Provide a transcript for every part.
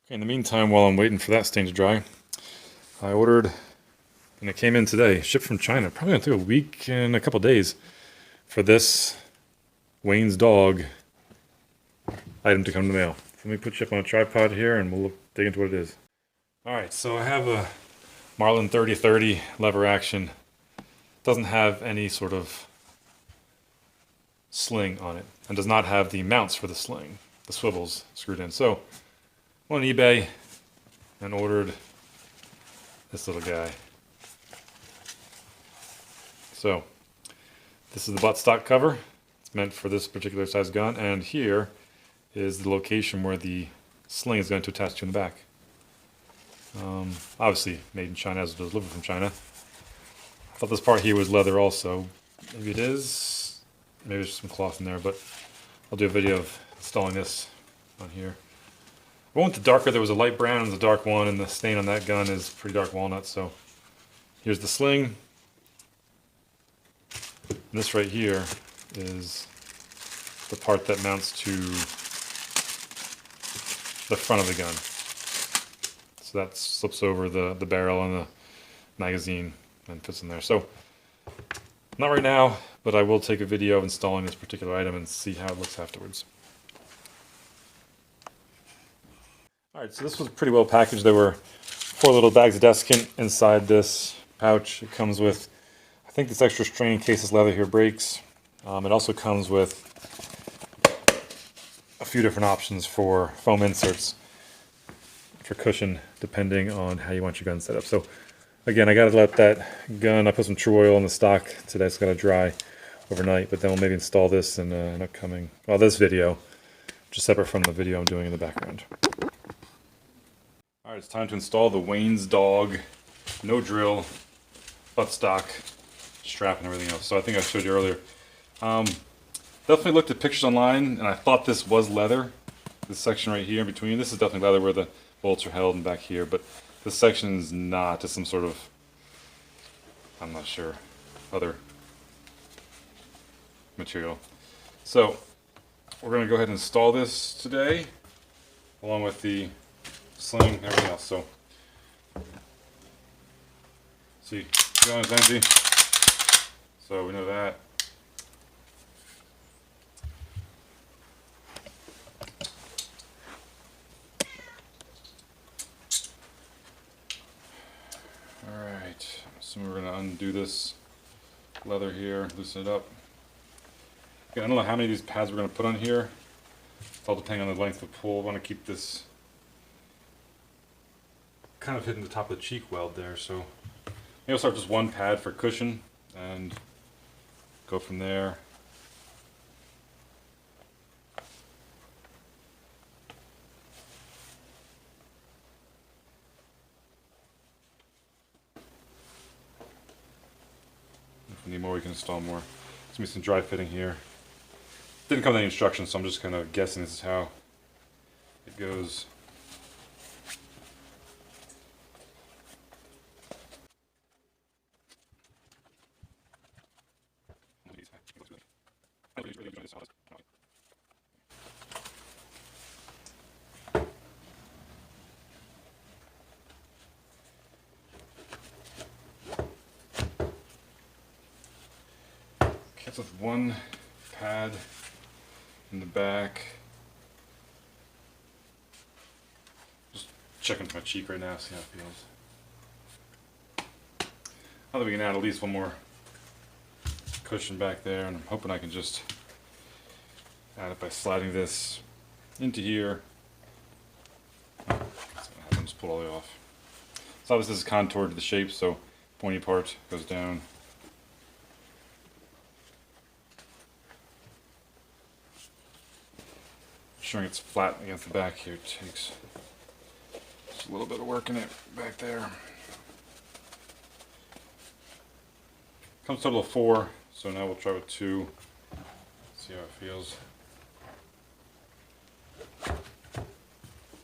Okay, in the meantime, while I'm waiting for that stain to dry, I ordered, and it came in today, shipped from China. Probably gonna take a week and a couple days for this Wayne's dog item to come in the mail. So let me put ship on a tripod here and we'll dig into what it is. Alright, so I have a Marlin 3030 lever action. Doesn't have any sort of sling on it and does not have the mounts for the sling, the swivels screwed in. So I went on eBay and ordered this little guy. So this is the buttstock cover. It's meant for this particular size gun, and here is the location where the sling is going to attach to in the back. Obviously made in China as it was delivered from China. I thought this part here was leather also. Maybe it is. Maybe there's some cloth in there, but I'll do a video of installing this on here. I went with the darker. There was a light brown and the dark one, and the stain on that gun is pretty dark walnut. So here's the sling. And this right here is the part that mounts to the front of the gun. So that slips over the barrel and the magazine and fits in there. So not right now, but I will take a video of installing this particular item and see how it looks afterwards. Alright, so this was pretty well packaged. There were 4 little bags of desiccant inside this pouch. It comes with, I think, this extra string in case this leather here breaks. It also comes with a few different options for foam inserts for cushion, depending on how you want your gun set up. So again, I gotta let that gun, I put some True Oil in the stock today. It's gotta dry overnight, but then we'll maybe install this in an upcoming, well, this video, just separate from the video I'm doing in the background. Alright, it's time to install the Wayne's dog, no drill, buttstock, strap and everything else. So I think I showed you earlier. Definitely looked at pictures online, and I thought this was leather. This section right here in between, this is definitely leather where the bolts are held and back here, but this section is not. It's some sort of, I'm not sure, other material. So we're going to go ahead and install this today, along with the sling and everything else. So see, the gun is empty, so we know that. Alright, so we're going to undo this leather here, loosen it up. Again, I don't know how many of these pads we're going to put on here. It's all depending on the length of the pull. I want to keep this kind of hitting the top of the cheek weld there, so maybe I'll start with just one pad for cushion and go from there. If we need more, we can install more. There's gonna be some dry fitting here. Didn't come with any instructions, so I'm just kind of guessing this is how it goes. It's with one pad in the back. Just checking my cheek right now, see how it feels. I think we can add at least one more cushion back there, and I'm hoping I can just add it by sliding this into here. So just pull all the way off. So obviously this is contoured to the shape, so pointy part goes down. Ensuring it's flat against the back here takes just a little bit of work in it back there. Comes total of 4, so now we'll try with 2. See how it feels.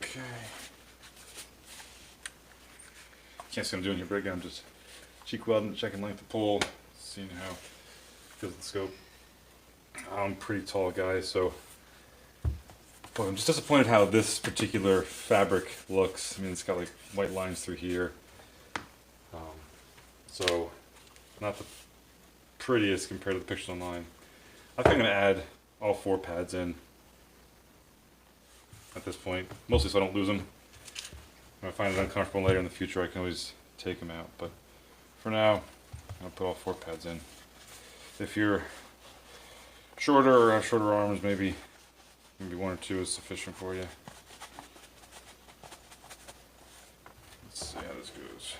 Okay. Can't see what I'm doing here, but again, I'm just cheek welding, checking length of pull, seeing how it feels with the scope. I'm a pretty tall guy, so Boy, I'm just disappointed how this particular fabric looks. I mean, it's got like white lines through here. Um, so, not the prettiest compared to the pictures online. I think I'm going to add all 4 pads in at this point, mostly so I don't lose them. If I find it uncomfortable later in the future, I can always take them out. But for now, I'll put all 4 pads in. If you're shorter or have shorter arms, maybe 1 or 2 is sufficient for you. Let's see how this goes.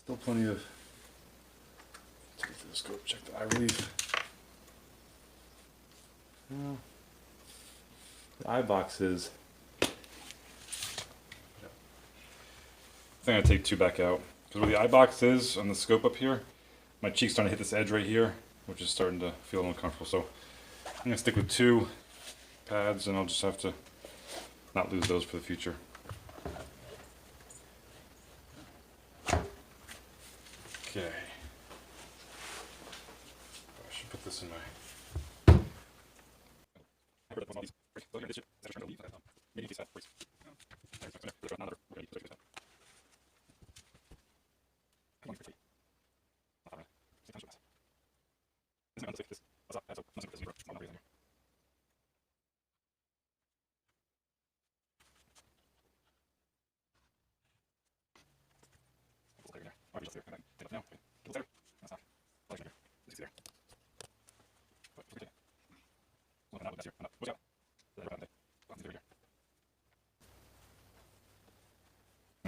Still plenty of. Let's get the scope, check the eye relief. Well, the eye boxes. I think I take 2 back out because where the eye box is on the scope up here, my cheek's starting to hit this edge right here, which is starting to feel uncomfortable. So I'm gonna stick with 2 pads, and I'll just have to not lose those for the future. Okay. I should put this in my.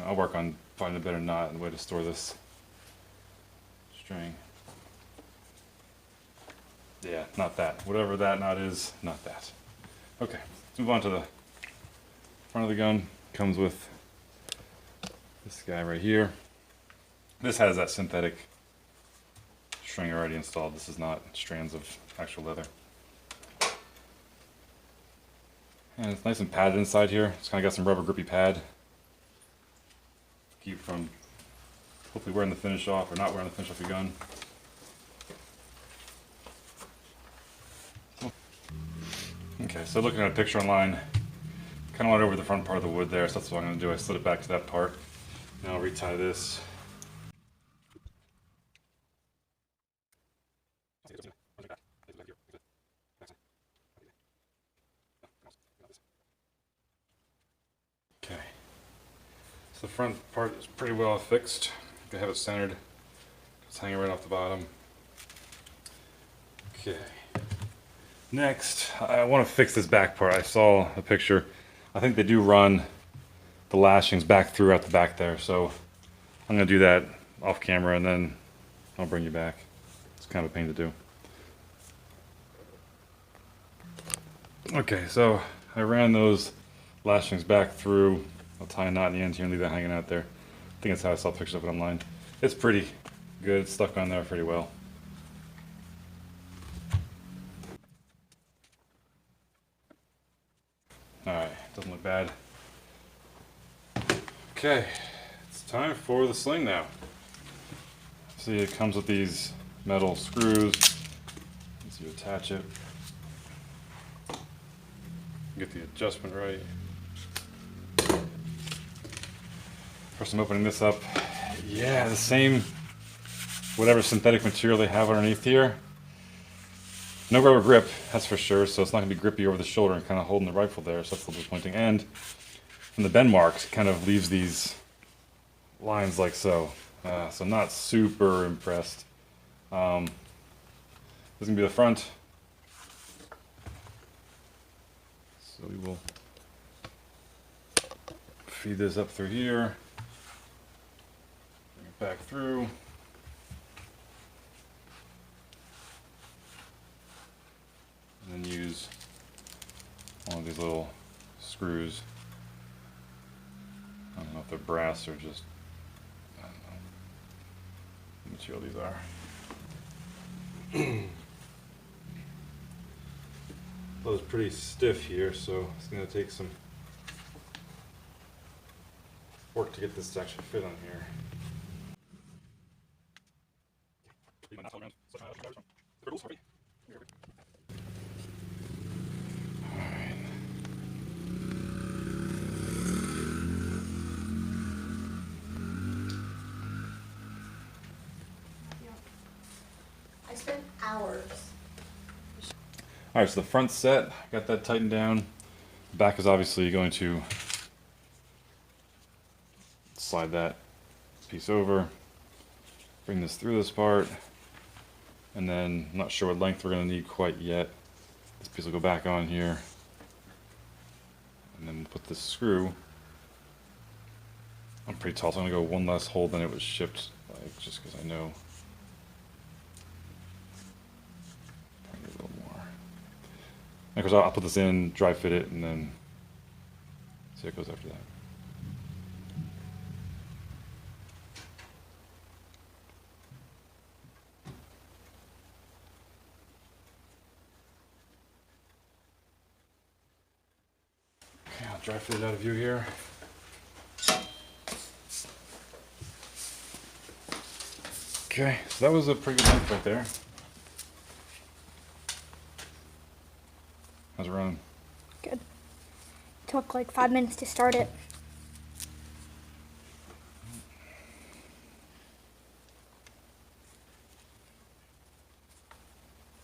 I'll work on finding a better knot and way to store this string. Yeah, not that. Whatever that knot is, not that. Okay, let's move on to the front of the gun. Comes with this guy right here. This has that synthetic string already installed. This is not strands of actual leather. And it's nice and padded inside here. It's kind of got some rubber grippy pad. Keep from hopefully wearing the finish off or not wearing the finish off your gun. Okay, so looking at a picture online, kind of went over the front part of the wood there, so that's what I'm going to do. I slid it back to that part. Now I'll retie this. Okay, so the front part is pretty well fixed. I have it centered. It's hanging right off the bottom. Okay. Next, I want to fix this back part. I saw a picture. I think they do run the lashings back throughout the back there, so I'm going to do that off camera and then I'll bring you back. It's kind of a pain to do. Okay, so I ran those lashings back through. I'll tie a knot in the end here and leave that hanging out there. I think that's how I saw pictures of it online. It's pretty good. It's stuck on there pretty well. Alright, doesn't look bad. Okay, it's time for the sling now. See, it comes with these metal screws. As you attach it, get the adjustment right. First, I'm opening this up. Yeah, the same, whatever synthetic material they have underneath here. No rubber grip, that's for sure, so it's not going to be grippy over the shoulder and kind of holding the rifle there, so that's a little disappointing. And from the bend marks, it kind of leaves these lines like so. So not super impressed. This is going to be the front. So we will feed this up through here. Bring it back through. And then use one of these little screws. I don't know if they're brass or just, I don't know what material these are. That was pretty stiff here, so it's going to take some work to get this to actually fit on here. I spent hours. Alright, so the front's set, got that tightened down. The back is obviously going to slide that piece over, bring this through this part, and then I'm not sure what length we're going to need quite yet. This piece will go back on here, and then we'll put this screw. I'm pretty tall, so I'm going to go one less hole than it was shipped, like, just because I know. Probably a little more. And of course, I'll put this in, dry fit it, and then see how it goes after that. Okay, I'll dry fit it out of view here. Okay, so that was a pretty good length right there. How's it running? Good. Took like 5 minutes to start it.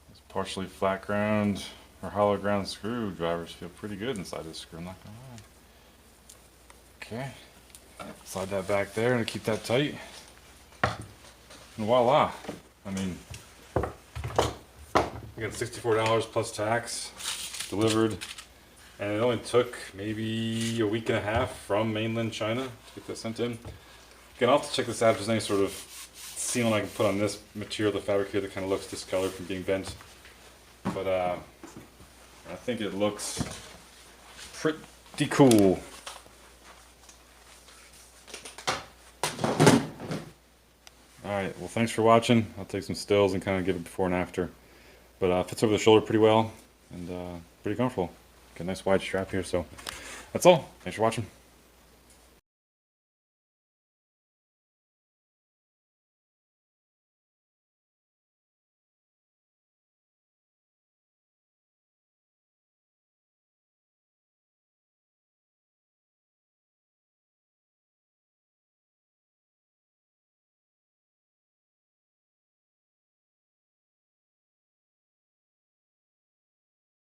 This partially flat ground or hollow ground screwdrivers feel pretty good inside this screw, I'm not gonna lie. Okay, slide that back there to keep that tight. And voila! I mean, again, $64 plus tax, delivered, and it only took maybe a week and a half from mainland China to get this sent in. Again, I'll have to check this out if there's any sort of sealant I can put on this material, the fabric here, that kind of looks discolored from being bent. But I think it looks pretty cool. Alright, well, thanks for watching. I'll take some stills and kind of give it before and after. But fits over the shoulder pretty well and pretty comfortable. Got a nice wide strap here, so that's all. Thanks for watching.